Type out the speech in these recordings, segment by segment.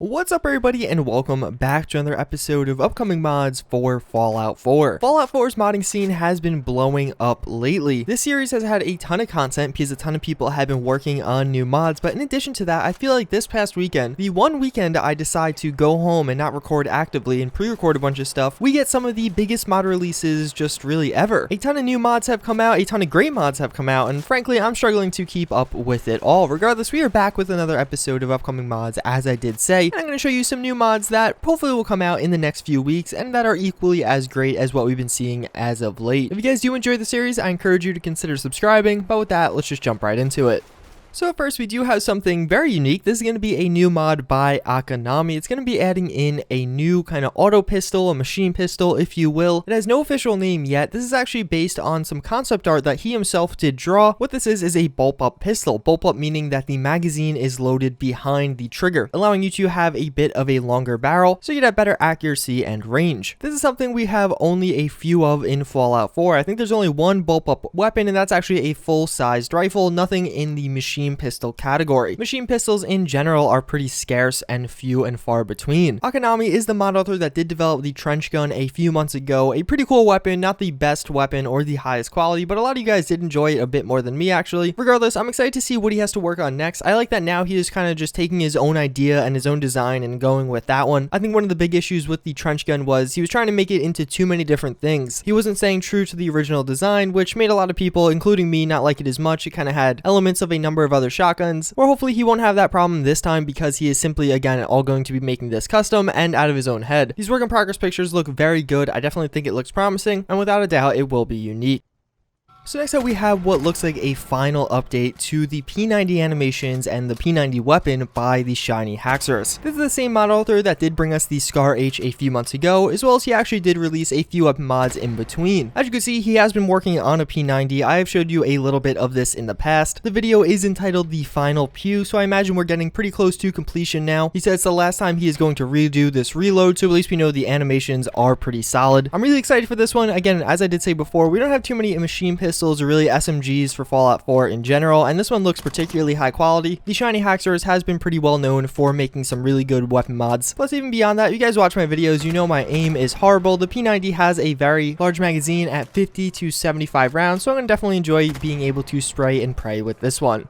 What's up everybody and welcome back to another episode of upcoming mods for Fallout 4. Fallout 4's modding scene has been blowing up lately. This series has had a ton of content because a ton of people have been working on new mods, but in addition to that, I feel like this past weekend, the one weekend I decide to go home and not record actively and pre-record a bunch of stuff, we get some of the biggest mod releases just really ever. A ton of new mods have come out, a ton of great mods have come out, and frankly, I'm struggling to keep up with it all. Regardless, we are back with another episode of upcoming mods, as I did say. I'm going to show you some new mods that hopefully will come out in the next few weeks and that are equally as great as what we've been seeing as of late. If you guys do enjoy the series, I encourage you to consider subscribing, but with that, let's just jump right into it. So first, we do have something very unique. This is going to be a new mod by Akanami. It's going to be adding in a new kind of auto pistol, a machine pistol, if you will. It has no official name yet. This is actually based on some concept art that he himself did draw. What this is a bulb-up pistol. Bulb-up meaning that the magazine is loaded behind the trigger, allowing you to have a bit of a longer barrel, so you'd have better accuracy and range. This is something we have only a few of in Fallout 4. I think there's only one bulb-up weapon, and that's actually a full-sized rifle, nothing in the machine pistol category. Machine pistols in general are pretty scarce and few and far between. Akanami is the mod author that did develop the trench gun a few months ago. A pretty cool weapon, not the best weapon or the highest quality, but a lot of you guys did enjoy it a bit more than me actually. Regardless, I'm excited to see what he has to work on next. I like that now he is kind of just taking his own idea and his own design and going with that one. I think one of the big issues with the trench gun was he was trying to make it into too many different things. He wasn't staying true to the original design, which made a lot of people, including me, not like it as much. It kind of had elements of a number of other shotguns, or hopefully he won't have that problem this time because he is simply again all going to be making this custom and out of his own head. These work in progress pictures look very good. I definitely think it looks promising, and without a doubt it will be unique. So next up we have what looks like a final update to the P90 animations and the P90 weapon by the Shiny Haxorus. This is the same mod author that did bring us the Scar H a few months ago, as well as he actually did release a few weapon mods in between. As you can see, he has been working on a P90. I have showed you a little bit of this in the past. The video is entitled The Final Pew, so I imagine we're getting pretty close to completion now. He said it's the last time he is going to redo this reload, so at least we know the animations are pretty solid. I'm really excited for this one. Again, as I did say before, we don't have too many machine pistols or really SMGs for Fallout 4 in general, and this one looks particularly high quality. The Shiny Haxorus has been pretty well known for making some really good weapon mods. Plus, even beyond that, you guys watch my videos, you know my aim is horrible. The P90 has a very large magazine at 50 to 75 rounds, so I'm going to definitely enjoy being able to spray and pray with this one.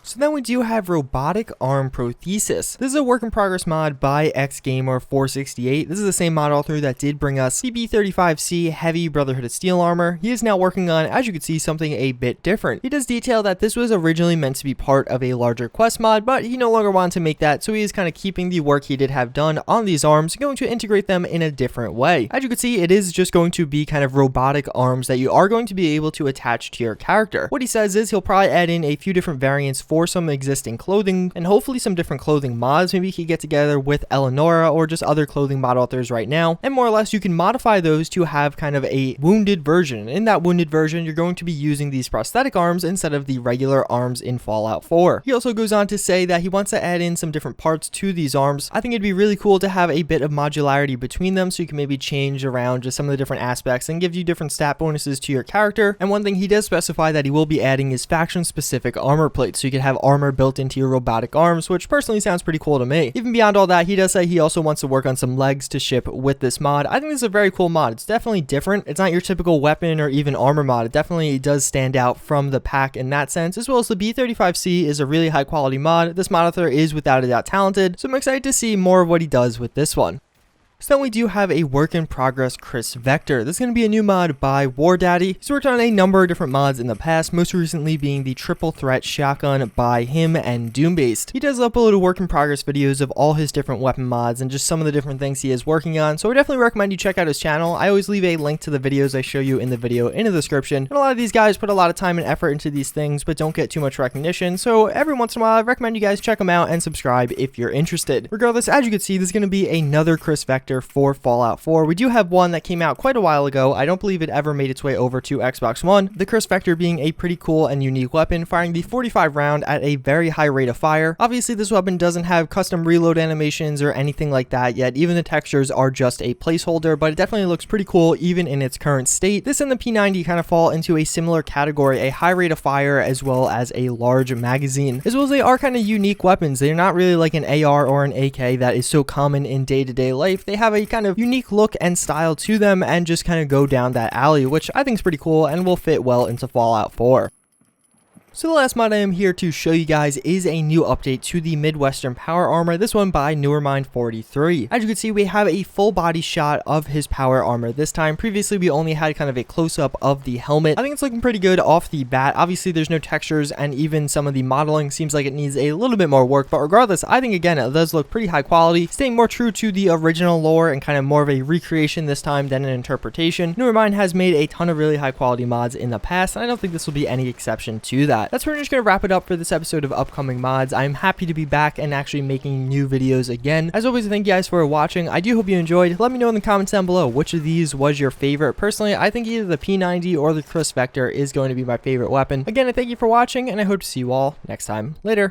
So then we do have Robotic Arm Prothesis. This is a work in progress mod by XGamer468. This is the same mod author that did bring us the B35C Heavy Brotherhood of Steel armor. He is now working on, as you can see, something a bit different. He does detail that this was originally meant to be part of a larger quest mod, but he no longer wanted to make that, so he is kind of keeping the work he did have done on these arms, going to integrate them in a different way. As you can see, it is just going to be kind of robotic arms that you are going to be able to attach to your character. What he says is he'll probably add in a few different variants for some existing clothing and hopefully some different clothing mods. Maybe he could get together with Eleonora or just other clothing mod authors right now, and more or less you can modify those to have kind of a wounded version. In that wounded version, you're going to be using these prosthetic arms instead of the regular arms in Fallout 4. He also goes on to say that he wants to add in some different parts to these arms. I think it'd be really cool to have a bit of modularity between them, so you can maybe change around just some of the different aspects and give you different stat bonuses to your character. And one thing he does specify that he will be adding is faction specific armor plates, so you can have armor built into your robotic arms, which personally sounds pretty cool to me. Even beyond all that, he does say he also wants to work on some legs to ship with this mod. I think this is a very cool mod. It's definitely different. It's not your typical weapon or even armor mod. It definitely does stand out from the pack in that sense, as well as the B35C is a really high quality mod. This mod author is without a doubt talented, so I'm excited to see more of what he does with this one. So then we do have a work in progress Kriss Vector. This is going to be a new mod by War Daddy. He's worked on a number of different mods in the past, most recently being the triple threat shotgun by him and Doombased. He does upload work in progress videos of all his different weapon mods and just some of the different things he is working on, so I definitely recommend you check out his channel. I always leave a link to the videos I show you in the video in the description, and a lot of these guys put a lot of time and effort into these things but don't get too much recognition, so every once in a while I recommend you guys check them out and subscribe if you're interested. Regardless, as you can see, this is going to be another Kriss Vector Vector for Fallout 4. We do have one that came out quite a while ago. I don't believe it ever made its way over to Xbox One. The Kriss Vector being a pretty cool and unique weapon, firing the 45 round at a very high rate of fire. Obviously, this weapon doesn't have custom reload animations or anything like that yet. Even the textures are just a placeholder, but it definitely looks pretty cool even in its current state. This and the P90 kind of fall into a similar category, a high rate of fire as well as a large magazine, as well as they are kind of unique weapons. They're not really like an AR or an AK that is so common in day-to-day life. They have a kind of unique look and style to them and just kind of go down that alley, which I think is pretty cool and will fit well into Fallout 4. So the last mod I am here to show you guys is a new update to the Midwestern power armor, this one by Newermind43. As you can see, we have a full body shot of his power armor this time. Previously, we only had kind of a close-up of the helmet. I think it's looking pretty good off the bat. Obviously, there's no textures, and even some of the modeling seems like it needs a little bit more work, but regardless, I think, again, it does look pretty high quality, staying more true to the original lore and kind of more of a recreation this time than an interpretation. Newermind has made a ton of really high quality mods in the past, and I don't think this will be any exception to that. That's pretty much going to wrap it up for this episode of upcoming mods. I'm happy to be back and actually making new videos again. As always, thank you guys for watching. I do hope you enjoyed. Let me know in the comments down below which of these was your favorite. Personally, I think either the P90 or the Kriss Vector is going to be my favorite weapon. Again, I thank you for watching, and I hope to see you all next time. Later.